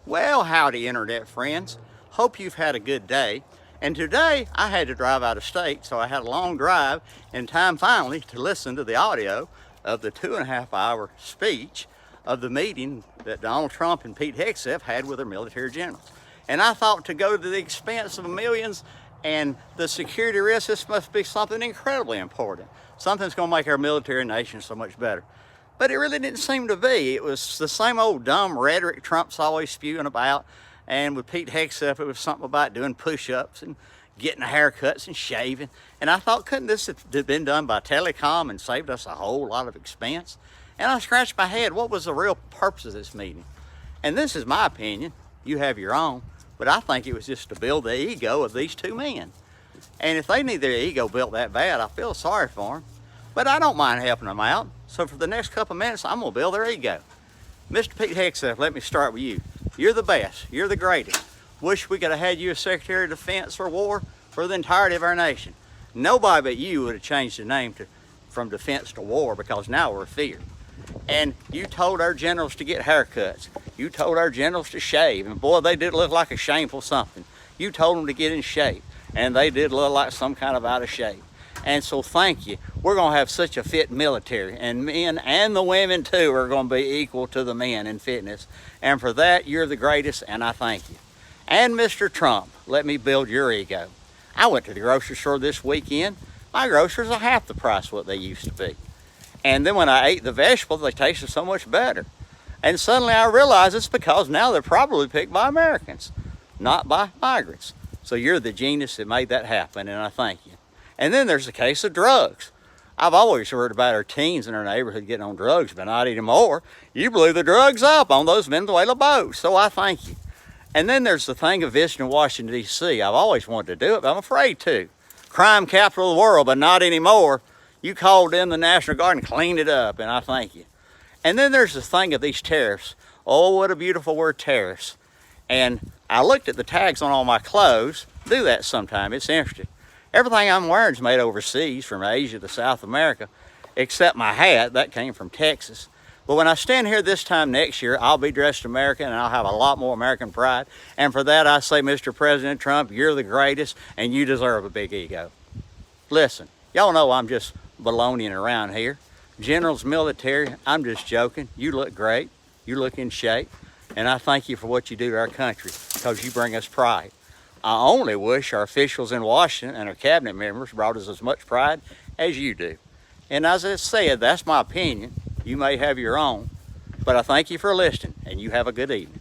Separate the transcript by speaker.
Speaker 1: Well, howdy internet friends. Hope you've had a good day. And today I had to drive out of state, so I had a long drive and time finally to listen to the audio of the 2.5-hour speech of the meeting that Donald Trump and Pete Hegseth had with their military generals. And I thought, to go to the expense of millions and the security risk, this must be something incredibly important. Something's going to make our military nation so much better. But it really didn't seem to be. It was the same old dumb rhetoric Trump's always spewing about. And with Pete Hegseth, it was something about doing push-ups and getting haircuts and shaving. And I thought, couldn't this have been done by telecom and saved us a whole lot of expense? And I scratched my head, what was the real purpose of this meeting? And this is my opinion. You have your own. But I think it was just to build the ego of these two men. And if they need their ego built that bad, I feel sorry for them. But I don't mind helping them out. So for the next couple of minutes, I'm going to build their ego. Mr. Pete Hegseth, let me start with you. You're the best. You're the greatest. Wish we could have had you as Secretary of Defense or War for the entirety of our nation. Nobody but you would have changed the name from Defense to War, because now we're feared. And you told our generals to get haircuts. You told our generals to shave. And boy, they did look like a shameful something. You told them to get in shape. And they did look like some kind of out of shape. And so thank you. We're going to have such a fit military, and men and the women too are going to be equal to the men in fitness. And for that, you're the greatest, and I thank you. And Mr. Trump, let me build your ego. I went to the grocery store this weekend. My groceries are half the price what they used to be. And then when I ate the vegetables, they tasted so much better. And suddenly I realized it's because now they're probably picked by Americans, not by migrants. So you're the genius that made that happen, and I thank you. And then there's the case of drugs. I've always heard about our teens in our neighborhood getting on drugs, but not anymore. You blew the drugs up on those Venezuela boats, so I thank you. And then there's the thing of visiting Washington, D.C. I've always wanted to do it, but I'm afraid to. Crime capital of the world, but not anymore. You called in the National Guard and cleaned it up, and I thank you. And then there's the thing of these tariffs. Oh, what a beautiful word, tariffs. And I looked at the tags on all my clothes. Do that sometime, it's interesting. Everything I'm wearing is made overseas, from Asia to South America, except my hat. That came from Texas. But when I stand here this time next year, I'll be dressed American, and I'll have a lot more American pride. And for that, I say, Mr. President Trump, you're the greatest, and you deserve a big ego. Listen, y'all know I'm just baloneying around here. Generals, military, I'm just joking. You look great. You look in shape. And I thank you for what you do to our country, because you bring us pride. I only wish our officials in Washington and our cabinet members brought us as much pride as you do. And as I said, that's my opinion. You may have your own, but I thank you for listening, and you have a good evening.